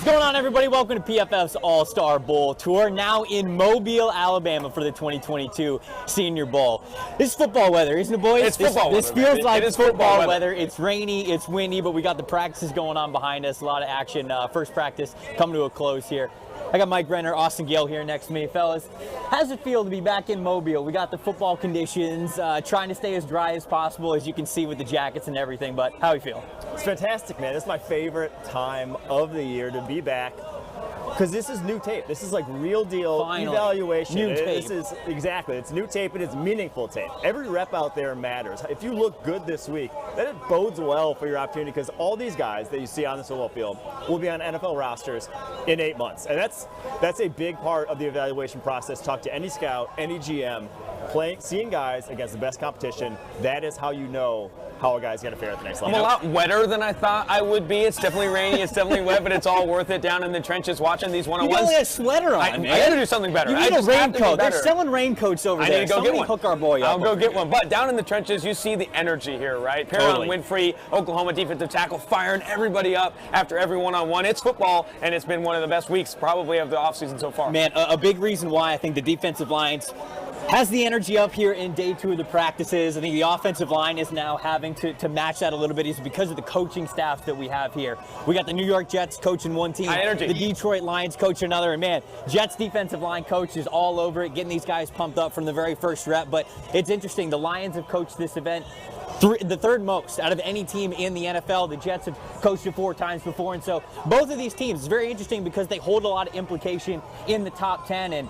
going on, everybody? Welcome to PFF's All-Star Bowl Tour, now in Mobile, Alabama for the 2022 Senior Bowl. This is football weather, isn't it, boys? It's football weather. This feels like it is football weather. It's rainy, it's windy, but we got the practices going on behind us. A lot of action. First practice coming to a close here. I got Mike Renner, Austin Gayle here next to me. Fellas, how does it feel to be back in Mobile? We got the football conditions, trying to stay as dry as possible, as you can see with the jackets and everything, but how do you feel? It's fantastic, man. It's my favorite time of the year to be back, because this is new tape. This is like real deal evaluation. New tape. This is exactly. It's new tape and it's meaningful tape. Every rep out there matters. If you look good this week, then it bodes well for your opportunity, because all these guys that you see on the football field will be on NFL rosters in 8 months, and that's a big part of the evaluation process. Talk to any scout, any GM, seeing guys against the best competition. That is how you know how a guy's going to fare at the next level. I'm a lot wetter than I thought I would be. It's definitely rainy. It's definitely wet, but it's all worth it down in the trenches watching these one-on-ones. You got only a sweater on, man. I got to do something better. You need a raincoat. They're selling raincoats over there. I need to go get one. Hook our boy up. I'll go get one. But down in the trenches, you see the energy here, right? Totally. Winfrey, Oklahoma defensive tackle, firing everybody up after every one-on-one. It's football, and it's been one of the best weeks probably of the offseason so far. Man, a big reason why I think the defensive lines has the energy up here in day 2 of the practices. I think the offensive line is now having to match that a little bit, is because of the coaching staff that we have here. We got the New York Jets coaching one team, high energy. The Detroit Lions coach another, and man, Jets defensive line coach is all over it, getting these guys pumped up from the very first rep. But it's interesting, the Lions have coached this event the third most out of any team in the NFL. The Jets have coached it 4 times before, and so both of these teams is very interesting because they hold a lot of implication in the top 10, and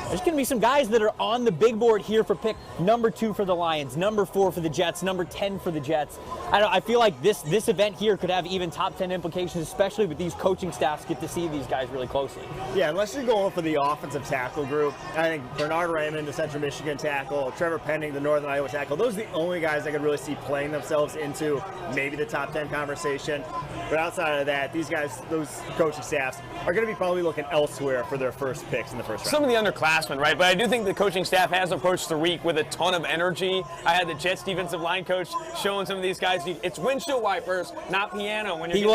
there's going to be some guys that are on the big board here for pick number 2 for the Lions, number 4 for the Jets, number 10 for the Jets. I feel like this event here could have even top 10 implications, especially with these coaching staffs get to see these guys really closely. Yeah, unless you're going for the offensive tackle group, I think Bernard Raymond, the Central Michigan tackle, Trevor Penning, the Northern Iowa tackle, those are the only guys I could really see playing themselves into maybe the top 10 conversation. But outside of that, these guys, those coaching staffs, are going to be probably looking elsewhere for their first picks in the first round. Some of the underclassmen, right? But I do think the coaching staff has approached the week with a ton of energy. I had the Jets defensive line coach showing some of these guys, it's windshield wipers, not piano. When you're He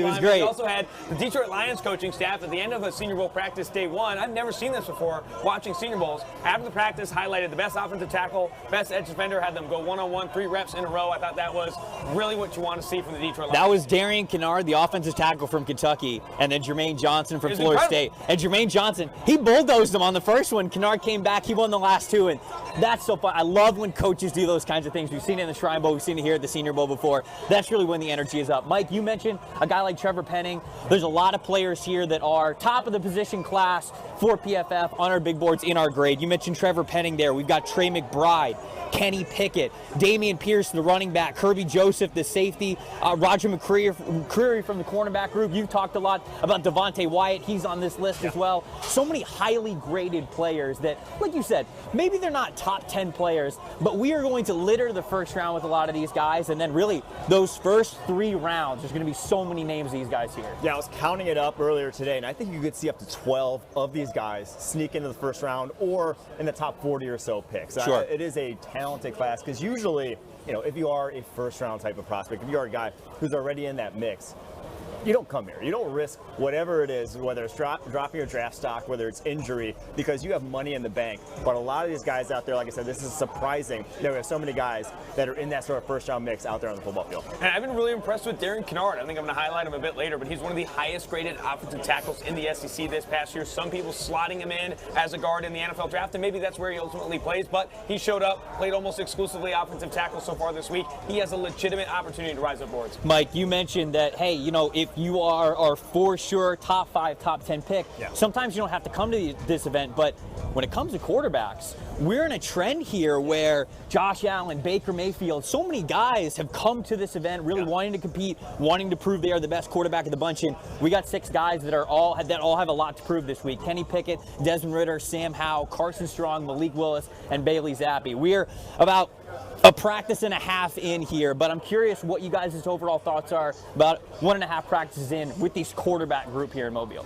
was great. We also had the Detroit Lions coaching staff at the end of a Senior Bowl practice day 1. I've never seen this before, watching Senior Bowls. After the practice, highlighted the best offensive tackle, best edge defender, had them go one-on-one, 3 reps in a row. I thought that was really what you want to see from the Detroit Lions. That was DARIAN, KINNARD, the offensive tackle from Kentucky, and then Jermaine Johnson from Florida State. And Jermaine Johnson, he bulldozed him on the first one. KINNARD came back, he won the last 2, and that's so fun. I love when coaches do those kinds of things. We've seen it in the Shrine Bowl, we've seen it here at the Senior Bowl before. That's really when the energy is up. Mike, you mentioned a guy like Trevor Penning. There's a lot of players here that are top of the position class for PFF on our big boards in our grade. You mentioned Trevor Penning there. We've got TREY McBride, Kenny Pickett, Damian Pierce, the running back, Kirby Joseph, the safety, Roger McCreary from the cornerback group. You've talked a lot about Devontae Wyatt. He's on this list as well. So many highly graded players that, like you said, maybe they're not top 10 players, but we are going to litter the first round with a lot of these guys, and then really those first 3 rounds, there's going to be so many names of these guys here. Yeah, I was counting it up earlier today, and I think you could see up to 12 of these guys sneak into the first round or in the top 40 or so picks. Sure. It is a talented class, because usually, if you are a first round type of prospect, if you are a guy who's already in that mix, you don't come here. You don't risk whatever it is, whether it's dropping your draft stock, whether it's injury, because you have money in the bank. But a lot of these guys out there, like I said, this is surprising that we have so many guys that are in that sort of first round mix out there on the football field. And I've been really impressed with DARIAN KINNARD. I think I'm going to highlight him a bit later, but he's one of the highest graded offensive tackles in the SEC this past year. Some people slotting him in as a guard in the NFL draft, and maybe that's where he ultimately plays, but he showed up, played almost exclusively offensive tackle so far this week. He has a legitimate opportunity to rise up boards. Mike, you mentioned that, hey, if you are for sure top 5, top 10 pick, sometimes you don't have to come to this event, but when it comes to quarterbacks, we're in a trend here where Josh Allen, Baker Mayfield, so many guys have come to this event really wanting to compete, wanting to prove they are the best quarterback of the bunch, and we got 6 guys that all have a lot to prove this week. Kenny Pickett, Desmond Ridder, Sam Howell, Carson Strong, Malik Willis, and Bailey Zappi. We're about a practice and a half in here, but I'm curious what you guys' overall thoughts are about 1.5 practices in with this quarterback group here in Mobile.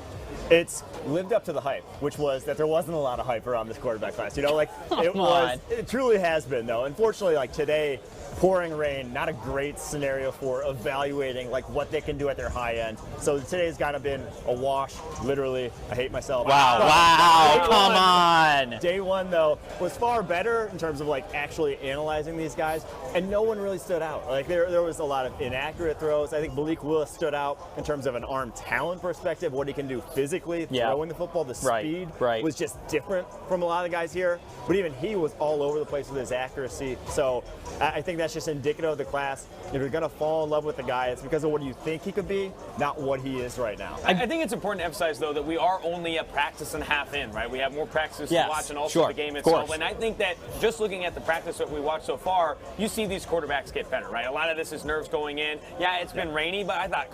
It's lived up to the hype, which was that there wasn't a lot of hype around this quarterback class. You know, like it truly has been though. Unfortunately, like today, pouring rain, not a great scenario for evaluating like what they can do at their high end. So today's kind of been a wash, literally. I hate myself. Wow, come on. Day one though was far better in terms of like actually analyzing these guys, and no one really stood out. Like there was a lot of inaccurate throws. I think MALIK Willis stood out in terms of an arm talent perspective, what he can do physically, throwing the football, the speed was just different from a lot of the guys here. But even he was all over the place with his accuracy. So I think that's just indicative of the class. If you're going to fall in love with the guy, it's because of what you think he could be, not what he is right now. I think it's important to emphasize, though, that we are only a practice and a half in, right? We have more practices to watch and also the game itself. And I think that just looking at the practice that we watched so far, you see these quarterbacks get better, right? A lot of this is nerves going in. Yeah, it's been rainy, but I thought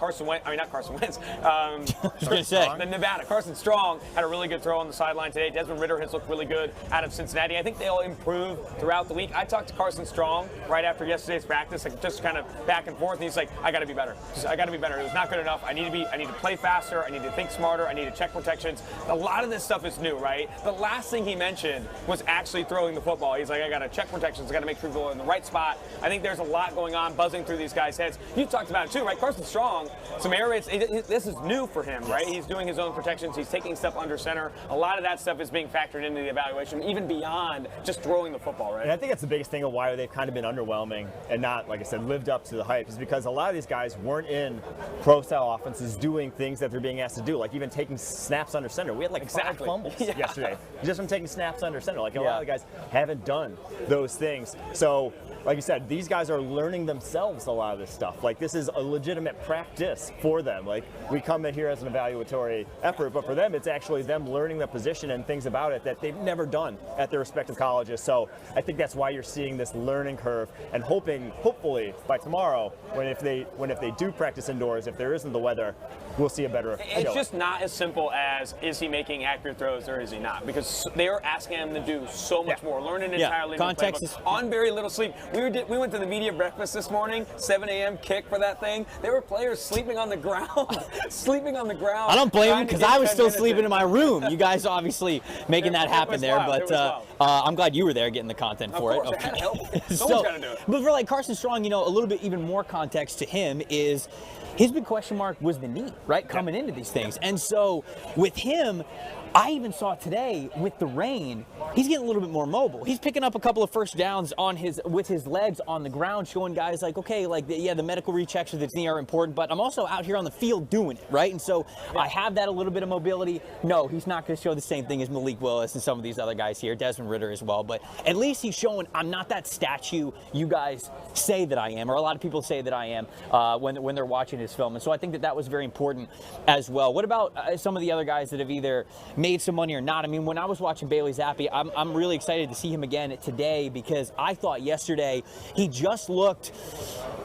the Nevada. Carson Strong had a really good throw on the sideline today. Desmond Ridder has looked really good out of Cincinnati. I think they'll improve throughout the week. I talked to Carson Strong right after yesterday's practice, like just kind of back and forth, and he's like, I got to be better. I got to be better. It was not good enough. I need to play faster. I need to think smarter. I need to check protections. A lot of this stuff is new, right? The last thing he mentioned was actually throwing the football. He's like, I got to check protections. I got to make sure people are in the right spot. I think there's a lot going on buzzing through these guys' heads. You talked about it too, right? Carson Strong, some air raids. This is new for him, right? He's doing his own protections. He's taking stuff under center. A lot of that stuff is being factored into the evaluation, even beyond just throwing the football, right? And I think that's the biggest thing of why they've kind of been underwhelming and not, like I said, lived up to the hype, is because a lot of these guys weren't in pro-style offenses doing things that they're being asked to do, like even taking snaps under center. We had like 5 fumbles yesterday just from taking snaps under center. Like a lot of the guys haven't done those things. So, like you said, these guys are learning themselves a lot of this stuff. Like this is a legitimate practice for them. Like we come in here as an evaluatory effort, but for them, it's actually them learning the position and things about it that they've never done at their respective colleges. So I think that's why you're seeing this learning curve, and hopefully by tomorrow, when if they do practice indoors, if there isn't the weather, we'll see a better. It's just not as simple as is he making accurate throws or is he not, because they are asking him to do so much more, learn an entirely new playbook on very little sleep. We went to the media breakfast this morning, 7 a.m. kick for that thing. There were players sleeping on the ground, sleeping on the ground. I don't blame them, because I was still sleeping in my room. You guys obviously making that happen there, but I'm glad you were there getting the content for it. Okay. Someone's got to do it. But for like Carson Strong, a little bit even more context to him is his big question mark was the knee, right? Coming into these things. And so with him, I even saw today with the rain, he's getting a little bit more mobile. He's picking up a couple of first downs with his legs on the ground, showing guys like, okay, like the medical rechecks of the knee are important, but I'm also out here on the field doing it, right? And so I have that a little bit of mobility. No, he's not going to show the same thing as MALIK Willis and some of these other guys here, Desmond Ridder as well, but at least he's showing I'm not that statue you guys say that I am, or a lot of people say that I am when they're watching his film. And so I think that was very important as well. What about some of the other guys that have either made some money or not? I mean, when I was watching Bailey Zappi, I'm really excited to see him again today, because I thought yesterday he just looked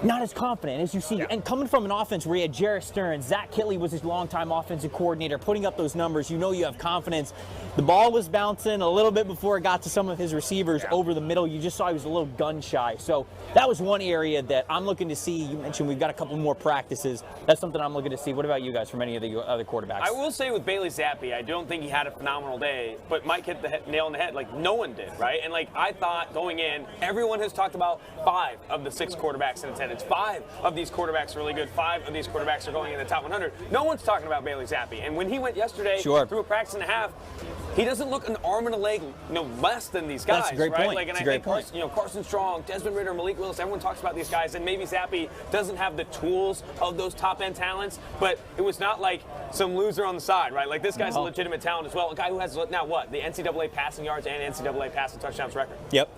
not as confident as you see. And coming from an offense where he had Jarrett Stern, Zach Kittley was his longtime offensive coordinator, putting up those numbers, you have confidence. The ball was bouncing a little bit before it got to some of his receivers over the middle. You just saw he was a little gun shy. So that was one area that I'm looking to see. You mentioned we've got a couple more practices. That's something I'm looking to see. What about you guys from any of the other quarterbacks? I will say with Bailey Zappi, I don't think he had a phenomenal day, but Mike hit the nail on the head like no one did, right? And like I thought going in, everyone has talked about 5 of the 6 quarterbacks in attendance. 5 of these quarterbacks are really good. 5 of these quarterbacks are going in the top 100. No one's talking about Bailey Zappi. And when he went yesterday through a practice and a half, he doesn't look an arm and a leg less than these guys. That's a great point. Like, and I think Carson Strong, Desmond Ridder, MALIK Willis, everyone talks about these guys, and maybe Zappi doesn't have the tools of those top end talents, but it was not like some loser on the side, right? Like this guy's a legitimate talent as well. A guy who has now what? The NCAA passing yards and NCAA passing touchdowns record. Yep.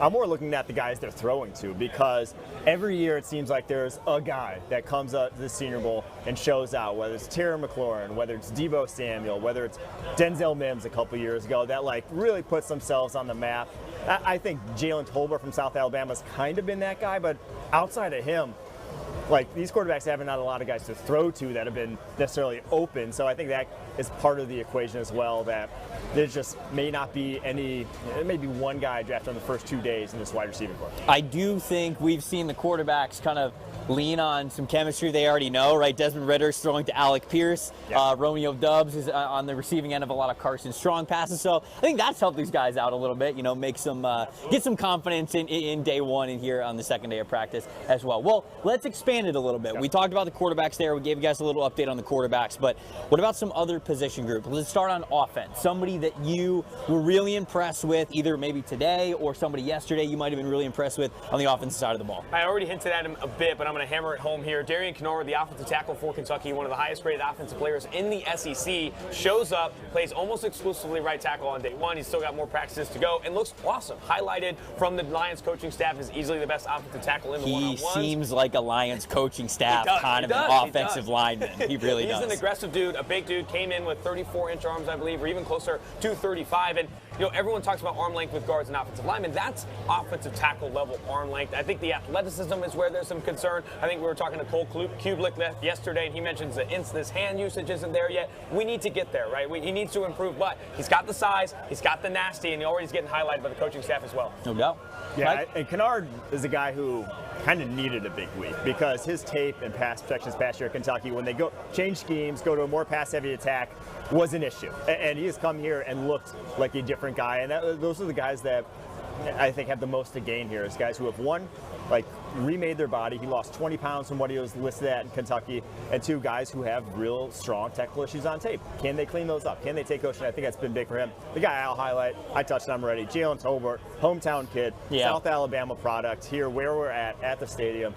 I'm more looking at the guys they're throwing to, because every year it seems like there's a guy that comes up to the Senior Bowl and shows out, whether it's Terry McLaurin, whether it's Deebo Samuel, whether it's Denzel Mims a couple years ago, that like really puts themselves on the map. I think Jalen Tolbert from South Alabama's kind of been that guy, but outside of him, like these quarterbacks haven't had a lot of guys to throw to that have been necessarily open. So I think that is part of the equation as well, that there just may not be maybe one guy drafted on the first 2 days in this wide receiving corps. I do think we've seen the quarterbacks kind of lean on some chemistry they already know, right? Desmond Ritter's throwing to Alec Pierce. Yeah. Romeo Doubs is on the receiving end of a lot of Carson Strong passes. So I think that's helped these guys out a little bit, you know, make some, get some confidence in day one and here on the second day of practice as well. Well, let's expand it a little bit. Yep. We talked about the quarterbacks there. We gave you guys a little update on the quarterbacks, but what about some other position groups? Let's start on offense. Somebody that you were really impressed with, either maybe today or somebody yesterday you might have been really impressed with on the offensive side of the ball. I already hinted at him a bit, but I'm going to hammer it home here. DARIAN, the offensive tackle for Kentucky, one of the highest rated offensive players in the SEC, shows up, plays almost exclusively right tackle on day one. He's still got more practices to go and looks awesome. Highlighted from the Lions coaching staff as easily the best offensive tackle in the one-on-ones. He seems like a Lions coaching staff kind of an offensive lineman. He really does. He's an aggressive dude, a big dude, came in with 34-inch arms, I believe, or even closer to 35. And, you know, everyone talks about arm length with guards and offensive linemen. That's offensive tackle level arm length. I think the athleticism is where there's some concern. I think we were talking to Cole Kublik yesterday, and he mentions that his hand usage isn't there yet. We need to get there, right? He needs to improve, but he's got the size, he's got the nasty, and he already is getting highlighted by the coaching staff as well. No doubt. Yeah, and KINNARD is a guy who kind of needed a big week because his tape and pass protection this past year at Kentucky, when they change schemes, go to a more pass-heavy attack, was an issue. And he has come here and looked like a different guy. And those are the guys that I think have the most to gain here, is guys who have, one, like, remade their body. He lost 20 pounds from what he was listed at in Kentucky. And two, guys who have real strong technical issues on tape. Can they clean those up? Can they take coaching? I think that's been big for him. The guy I'll highlight, I touched on him already, Jalen Tolbert, hometown kid, South Alabama product, here where we're at the stadium.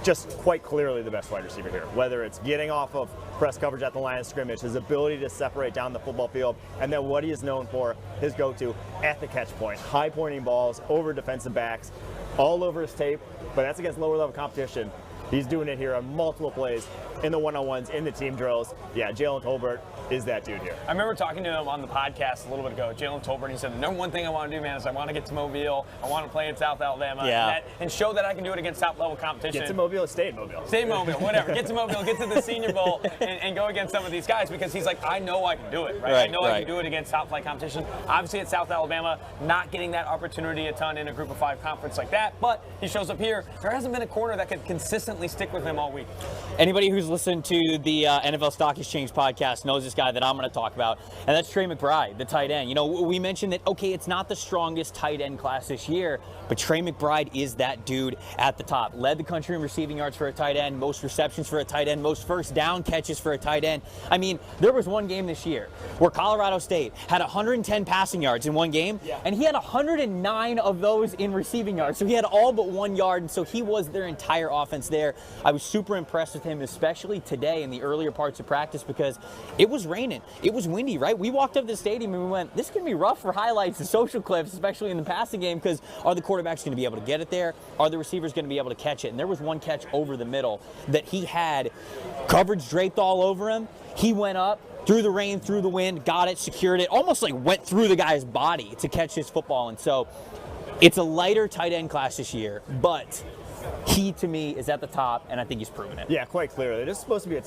Just quite clearly the best wide receiver here, whether it's getting off of press coverage at the line of scrimmage, his ability to separate down the football field, and then what he is known for, his go-to at the catch point, high pointing balls over defensive backs, all over his tape, but that's against lower level competition. He's doing it here on multiple plays, in the one-on-ones, in the team drills. Yeah, Jalen Tolbert is that dude here. I remember talking to him on the podcast a little bit ago, Jalen Tolbert, and he said, the number one thing I want to do, man, is I want to get to Mobile. I want to play in South Alabama and show that I can do it against top-level competition. Get to Mobile, stay in Mobile. Stay in Mobile, whatever. Get to Mobile, get to the Senior Bowl, and go against some of these guys, because he's like, I know I can do it, right? I know I can do it against top-flight competition. Obviously at South Alabama, not getting that opportunity a ton in a Group of 5 conference like that, but he shows up here. There hasn't been a corner that could consistently stick with him all week. Anybody who's listened to the NFL Stock Exchange podcast knows this guy that I'm going to talk about, and that's TREY McBride, the tight end. You know, we mentioned that, okay, it's not the strongest tight end class this year, but TREY McBride is that dude at the top. Led the country in receiving yards for a tight end, most receptions for a tight end, most first down catches for a tight end. I mean, there was one game this year where Colorado State had 110 passing yards in one game, and he had 109 of those in receiving yards. So he had all but 1 yard, and so he was their entire offense there. I was super impressed with him, especially today in the earlier parts of practice, because it was raining. It was windy, right? We walked up to the stadium and we went, this is going to be rough for highlights and social clips, especially in the passing game, because are the quarterbacks going to be able to get it there? Are the receivers going to be able to catch it? And there was one catch over the middle that he had coverage draped all over him. He went up, through the rain, through the wind, got it, secured it, almost like went through the guy's body to catch his football. And so it's a lighter tight end class this year, but he, to me, is at the top, and I think he's proven it. Yeah, quite clearly. It is supposed to be a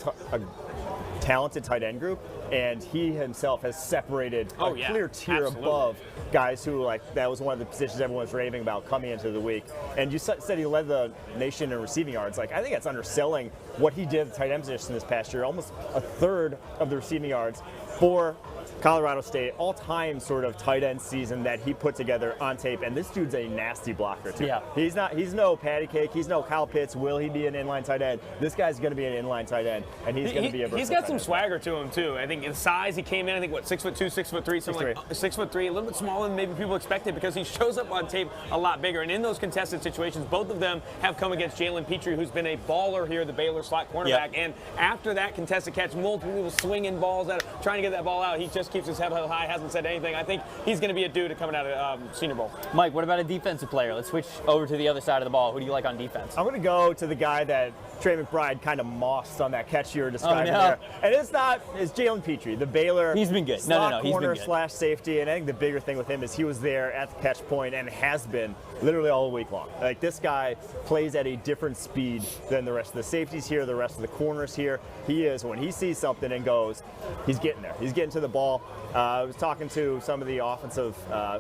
talented tight end group, and he himself has separated a clear tier above guys who, like, that was one of the positions everyone was raving about coming into the week. And you said he led the nation in receiving yards. Like, I think that's underselling what he did at the tight end position this past year. Almost a third of the receiving yards for Colorado State, all-time sort of tight end season that he put together on tape, and this dude's a nasty blocker too. Yeah. He's no patty cake, he's no Kyle Pitts. Will he be an inline tight end? This guy's going to be an inline tight end, and he's going to be a versatile. He's got some swagger to him too. I think in size, he came in, I think, what, 6'2", 6'3", something like 6'3", a little bit smaller than maybe people expected, because he shows up on tape a lot bigger. And in those contested situations, both of them have come against Jalen Petrie, who's been a baller here, the Baylor slot cornerback. And after that contested catch, multiple people swinging balls at him, trying to get get that ball out. He just keeps his head held high, hasn't said anything. I think he's going to be a dude coming out of Senior Bowl. Mike, what about a defensive player? Let's switch over to the other side of the ball. Who do you like on defense? I'm going to go to the guy that Trey McBride kind of mossed on that catch you were describing there. And it's Jalen Petrie, the Baylor. He's been good. No, he's corner been / safety. And I think the bigger thing with him is he was there at the catch point and has been literally all week long. Like, this guy plays at a different speed than the rest of the safeties here, the rest of the corners here. He is, when he sees something and goes, he's getting there. He's getting to the ball. I was talking to some of the offensive,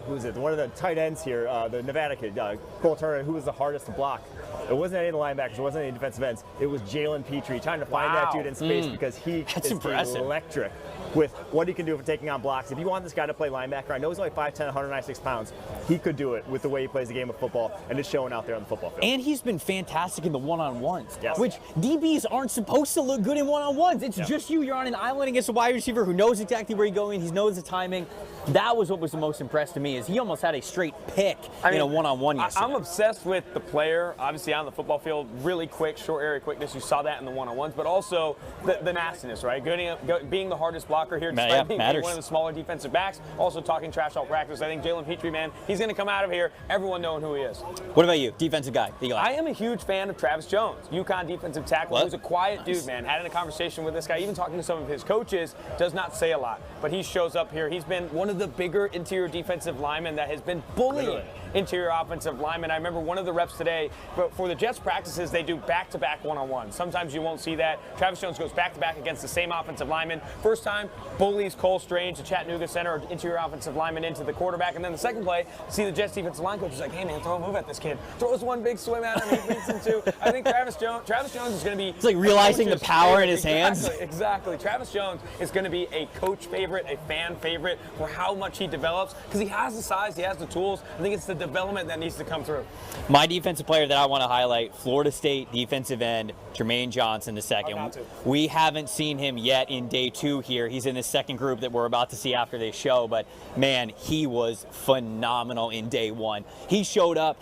who is it? One of the tight ends here, the Nevada kid, Cole Turner, who was the hardest to block. It wasn't any of the linebackers, it wasn't any defensive ends. It was Jalen Petrie trying to find that dude in space because he is electric with what he can do for taking on blocks. If you want this guy to play linebacker, I know he's only 5'10", 196 pounds. He could do it with the way he plays the game of football, and it's showing out there on the football field. And he's been fantastic in the one-on-ones, yes. which DBs aren't supposed to look good in one-on-ones. It's just you. You're on an island against a wide receiver who knows exactly where you're going. He knows the timing. That was what was the most impressed to me, is he almost had a straight pick in a one-on-one yesterday. I'm obsessed with the player, obviously on the football field, really quick, short area quickness. You saw that in the one-on-ones, but also the nastiness, right? Being the hardest blocker here, despite being one of the smaller defensive backs. Also talking trash all practice. I think Jalen Petrie, man, he's going to come out of here, everyone knowing who he is. What about you, defensive guy? I am a huge fan of Travis Jones, UConn defensive tackle. Who's a quiet dude, man. Had a conversation with this guy, even talking to some of his coaches, does not say a lot, but he shows up here. He's been one of the bigger interior defensive linemen that has been bullying interior offensive linemen. I remember one of the reps today, but for the Jets practices, they do back-to-back one-on-one. Sometimes you won't see that. Travis Jones goes back-to-back against the same offensive lineman. First time, bullies Cole Strange, the Chattanooga center, interior offensive lineman, into the quarterback. And then the second play, see the Jets defensive line coach is like, hey man, throw a move at this kid. Throws one big swim at him, he beats him too. I think Travis Jones is going to be... It's like realizing the power in his hands. Exactly. Travis Jones is going to be a coach favorite, a fan favorite for how much he develops, because he has the size, he has the tools. I think it's the development that needs to come through. My defensive player that I want to highlight, Florida State defensive end, Jermaine Johnson II. We haven't seen him yet in day 2 here. He's in the second group that we're about to see after they show, but man, he was phenomenal in day 1. He showed up.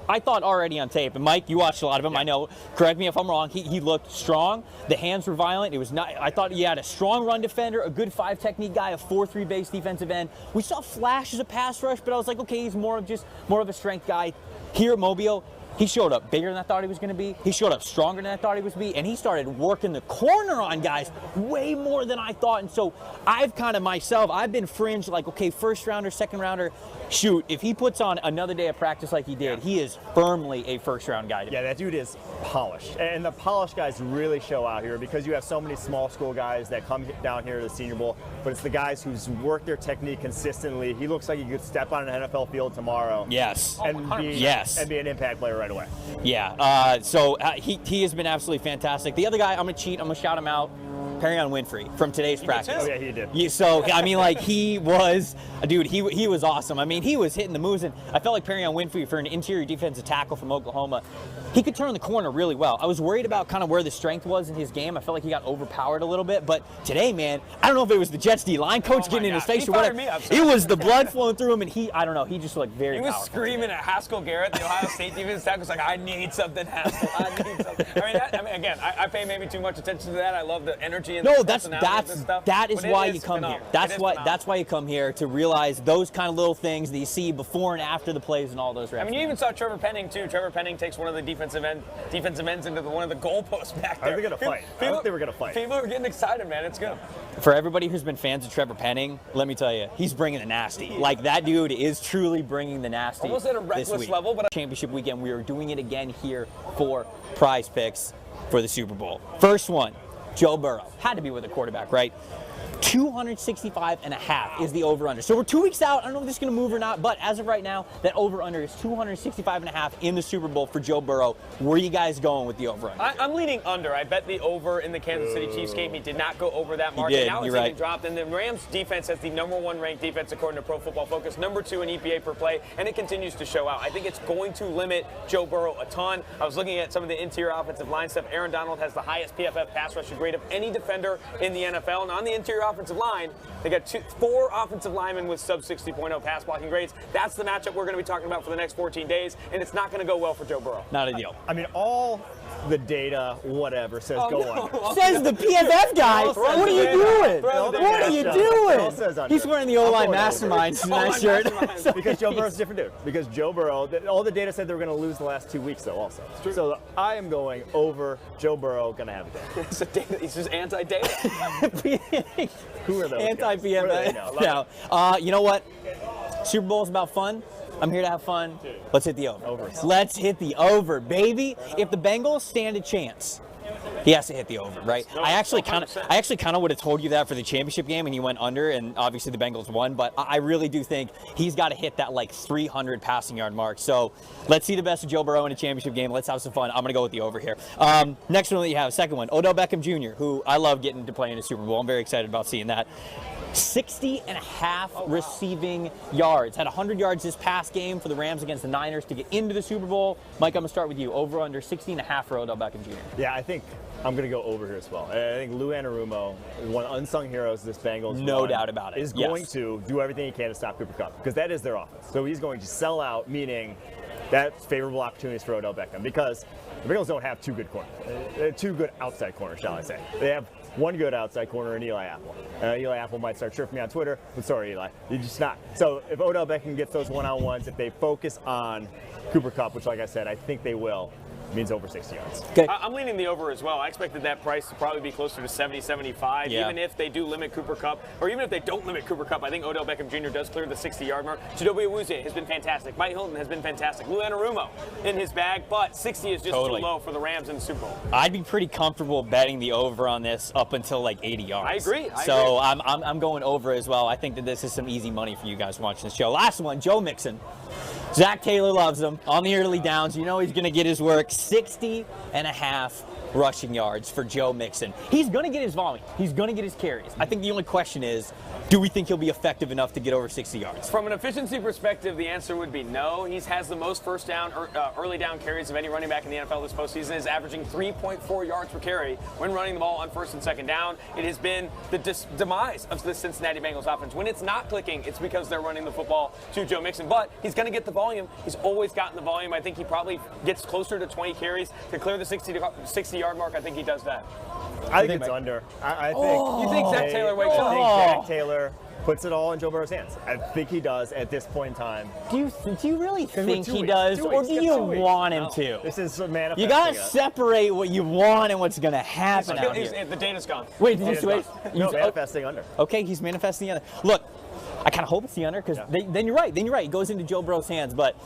I thought already on tape, and Mike, you watched a lot of him, I know. Correct me if I'm wrong. He looked strong. The hands were violent. It was not. I thought he had a strong run defender, a good 5 technique guy, a 4-3 base defensive end. We saw flashes of pass rush, but I was like, okay, he's more of a strength guy. Here at Mobile, he showed up bigger than I thought he was going to be. He showed up stronger than I thought he was going to be. And he started working the corner on guys way more than I thought. And so I've kind of I've been fringe, like, okay, first rounder, second rounder. Shoot, if he puts on another day of practice like he did, he is firmly a first-round guy. Yeah, that dude is polished. And the polished guys really show out here because you have so many small school guys that come down here to the Senior Bowl, but it's the guys who's worked their technique consistently. He looks like he could step on an NFL field tomorrow. Yes. And be an impact player right away. Yeah, he has been absolutely fantastic. The other guy, I'm going to cheat, I'm going to shout him out. Perrion Winfrey from today's practice. Oh, yeah, he did. I mean, like, he was, dude, he was awesome. I mean, he was hitting the moves, and I felt like Perrion Winfrey, for an interior defensive tackle from Oklahoma, he could turn the corner really well. I was worried about kind of where the strength was in his game. I felt like he got overpowered a little bit, but today, man, I don't know if it was the Jets D-line coach getting in his face or whatever. It was the blood flowing through him, and he just looked very powerful. He was screaming at Haskell Garrett, the Ohio State defensive tackle. Was like, I need something, Haskell. I need something. I mean, again, I pay maybe too much attention to that. I love the energy and no, that is why you come here. That's why you come here, to realize those kind of little things that you see before and after the plays and all those reps. I mean, you even saw Trevor Penning too. Trevor Penning takes one of the defensive ends into one of the goalposts back there. I think they're gonna fight. I think they were gonna fight. People are getting excited, man. It's good. For everybody who's been fans of Trevor Penning, let me tell you, he's bringing the nasty. Like, that dude is truly bringing the nasty. Almost at a reckless level, but championship weekend, we are doing it again here for Prize Picks for the Super Bowl. First one, Joe Burrow. Had to be with a quarterback, right? 265.5 is the over-under. So we're 2 weeks out. I don't know if this is going to move or not, but as of right now, that over-under is 265.5 in the Super Bowl for Joe Burrow. Where are you guys going with the over-under? I'm leaning under. I bet the over in the Kansas City Chiefs game. He did not go over that mark. He did. Now You're it's right. even dropped. And the Rams defense has the #1 ranked defense according to Pro Football Focus, #2 in EPA per play, and it continues to show out. I think it's going to limit Joe Burrow a ton. I was looking at some of the interior offensive line stuff. Aaron Donald has the highest PFF pass rush grade of any defender in the NFL. And on the interior offensive line, they got 4 offensive linemen with sub 60.0 pass blocking grades. That's the matchup we're going to be talking about for the next 14 days, and it's not going to go well for Joe Burrow. Not a deal. I mean, all the data, whatever, says go under. Says the PFF guy. What are you doing? What are you doing? He's wearing the O-line mastermind tonight shirt. Because Joe Burrow's a different dude. Because Joe Burrow, all the data said they were going to lose the last 2 weeks, though, also. So I am going over Joe Burrow, going to have a day. He's just anti-data. Who are those Anti-PFF. No. You know what? Super Bowl's about fun. I'm here to have fun. Let's hit the over. Let's hit the over, baby. If the Bengals stand a chance, he has to hit the over, right? I actually kind of would have told you that for the championship game, and he went under, and obviously the Bengals won. But I really do think he's got to hit that like 300 passing yard mark. So let's see the best of Joe Burrow in a championship game. Let's have some fun. I'm gonna go with the over here. Next one that you have, second one, Odell Beckham Jr., who I love getting to play in a Super Bowl. I'm very excited about seeing that. 60.5 receiving yards. Had 100 yards this past game for the Rams against the Niners to get into the Super Bowl. Mike, I'm going to start with you. Over under 60.5 for Odell Beckham Jr. Yeah, I think I'm going to go over here as well. I think Lou Anarumo, one of the unsung heroes this Bengals no doubt about it, is going to do everything he can to stop Cooper Kupp, because that is their offense. So he's going to sell out, meaning that's favorable opportunities for Odell Beckham, because the Bengals don't have two good outside corners, shall I say. They have one good outside corner in Eli Apple. Eli Apple might start chirping me on Twitter, but sorry, Eli, you're just not. So if Odell Beckham gets those one-on-ones, if they focus on Cooper Kupp, which, like I said, I think they will, means over 60 yards. Okay. I'm leaning the over as well. I expected that price to probably be closer to 70, 75. Yeah. Even if they do limit Cooper Kupp, or even if they don't limit Cooper Kupp, I think Odell Beckham Jr. does clear the 60-yard mark. Chidobe Awuzie has been fantastic. Mike Hilton has been fantastic. Lou Anarumo in his bag, but 60 is just too low for the Rams in the Super Bowl. I'd be pretty comfortable betting the over on this up until like 80 yards. I agree. So I'm going over as well. I think that this is some easy money for you guys watching the show. Last one, Joe Mixon. Zach Taylor loves him on the early downs. You know he's going to get his work. 60.5 rushing yards for Joe Mixon. He's going to get his volume. He's going to get his carries. I think the only question is, do we think he'll be effective enough to get over 60 yards? From an efficiency perspective, the answer would be no. He has the most first down, early down carries of any running back in the NFL this postseason. Is averaging 3.4 yards per carry when running the ball on first and second down. It has been the demise of the Cincinnati Bengals offense. When it's not clicking, it's because they're running the football to Joe Mixon. But he's going to get the volume. He's always gotten the volume. I think he probably gets closer to 20 carries to clear the 60-yard mark. I think he does that. I think it's under. I think. You think Zach Taylor wakes up? I think Zach Taylor puts it all in Joe Burrow's hands. I think he does at this point in time. Do you really think he does, or do you want him to? This is manifesting. You gotta separate what you want and what's gonna happen out here. The data's gone. Wait, did you wait? No, manifesting under. Okay, he's manifesting the under. Look, I kind of hope it's the under, because then you're right. It goes into Joe Burrow's hands, but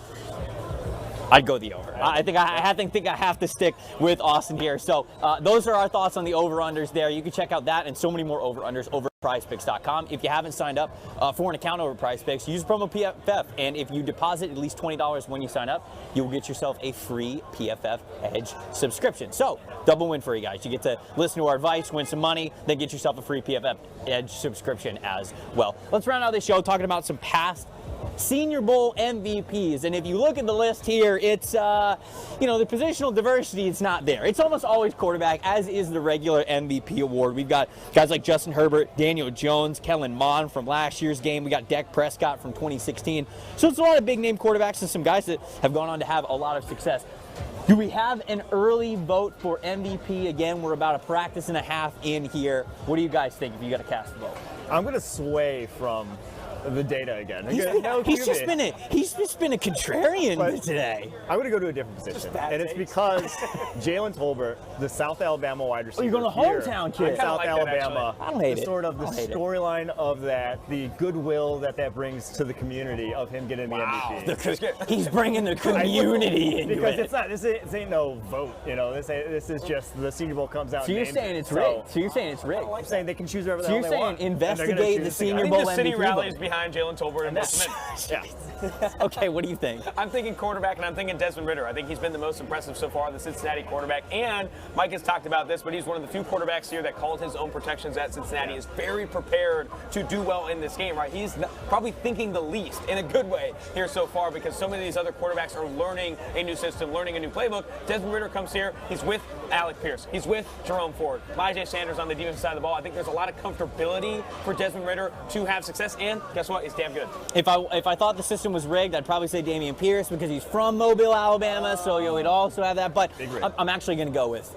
I'd go the over. I think I have to stick with Austin here. So those are our thoughts on the over-unders there. You can check out that and so many more over-unders over at PrizePicks.com. If you haven't signed up for an account over PrizePicks, use promo PFF. And if you deposit at least $20 when you sign up, you will get yourself a free PFF Edge subscription. So double win for you guys. You get to listen to our advice, win some money, then get yourself a free PFF Edge subscription as well. Let's round out this show talking about some past Senior Bowl MVPs, and if you look at the list here, it's the positional diversity, it's not there. It's almost always quarterback, as is the regular MVP award. We've got guys like Justin Herbert, Daniel Jones, Kellen Mond from last year's game. We got Dak Prescott from 2016. So it's a lot of big name quarterbacks and some guys that have gone on to have a lot of success. Do we have an early vote for MVP? Again, we're about a practice and a half in here. What do you guys think if you got to cast a vote? I'm going to sway from the data again. He's just been a contrarian today. I'm going to go to a different position, and it's because Jalen Tolbert, the South Alabama wide receiver. Oh, you're going to hometown kid. South Alabama. I don't hate it. Sort of the storyline of that, the goodwill that brings to the community of him getting the MVP. He's bringing the community into because it. it's not. This ain't no vote. This is just the Senior Bowl comes out. So you're saying it's rigged. I'm saying they can choose whoever the hell they want. So you're saying investigate the Senior Bowl MVP. The city rallies behind Jalen Tolbert and votes him in. Okay, what do you think? I'm thinking quarterback, and I'm thinking Desmond Ridder. I think he's been the most impressive so far, the Cincinnati quarterback. And Mike has talked about this, but he's one of the few quarterbacks here that called his own protections at Cincinnati. Is very prepared to do well in this game, right? He's probably thinking the least in a good way here so far, because so many of these other quarterbacks are learning a new system, learning a new playbook. Desmond Ridder comes here. He's with Alec Pierce. He's with Jerome Ford. Myjai Sanders on the defensive side of the ball. I think there's a lot of comfortability for Desmond Ridder to have success. And guess guess what? He's damn good. If I thought the system was rigged, I'd probably say Dameon Pierce because he's from Mobile, Alabama, so we'd also have that. But I'm actually going to go with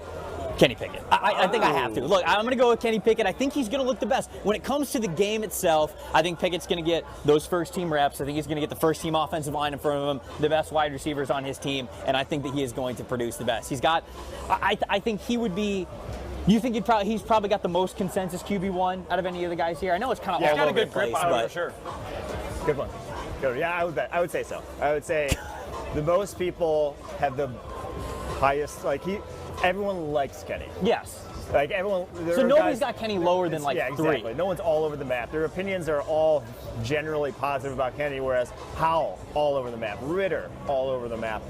Kenny Pickett. I think I have to. Look, I'm going to go with Kenny Pickett. I think he's going to look the best. When it comes to the game itself, I think Pickett's going to get those first-team reps. I think he's going to get the first-team offensive line in front of him, the best wide receivers on his team, and I think that he is going to produce the best. He's got – I think he would be – you think he's probably got the most consensus QB1 out of any of the guys here? I know it's kind of all over the place, but for sure. Good one. Good. Yeah, I would say so. I would say the most people have the highest, everyone likes Kenny. Yes. Like everyone. So nobody's got Kenny lower than like 3. Exactly. No one's all over the map. Their opinions are all generally positive about Kenny, whereas Howell all over the map, Ritter all over the map,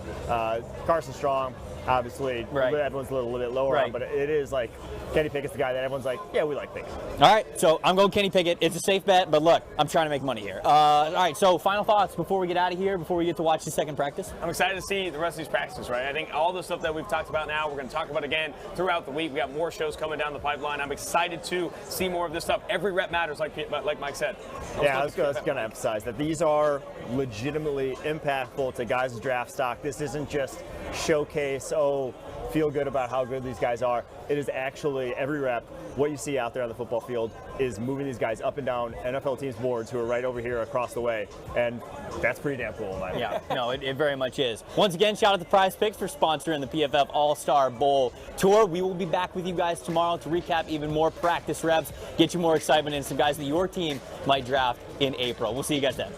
Carson Strong. Obviously, everyone's a little bit lower on, but it is like Kenny Pickett's the guy that everyone's like, yeah, we like Pickett. All right, so I'm going Kenny Pickett. It's a safe bet, but look, I'm trying to make money here. All right, so final thoughts before we get out of here, before we get to watch the second practice? I'm excited to see the rest of these practices, right? I think all the stuff that we've talked about now, we're going to talk about again throughout the week. We got more shows coming down the pipeline. I'm excited to see more of this stuff. Every rep matters, like Mike said. I was going to emphasize that these are legitimately impactful to guys' draft stock. This isn't just showcase, feel good about how good these guys are. It is actually every rep. What you see out there on the football field is moving these guys up and down NFL teams' boards who are right over here across the way, and that's pretty damn cool in my opinion. Yeah, no, it very much is. Once again, shout out to Prize Picks for sponsoring the PFF All-Star Bowl Tour. We will be back with you guys tomorrow to recap even more practice reps, get you more excitement and some guys that your team might draft in April. We'll see you guys then.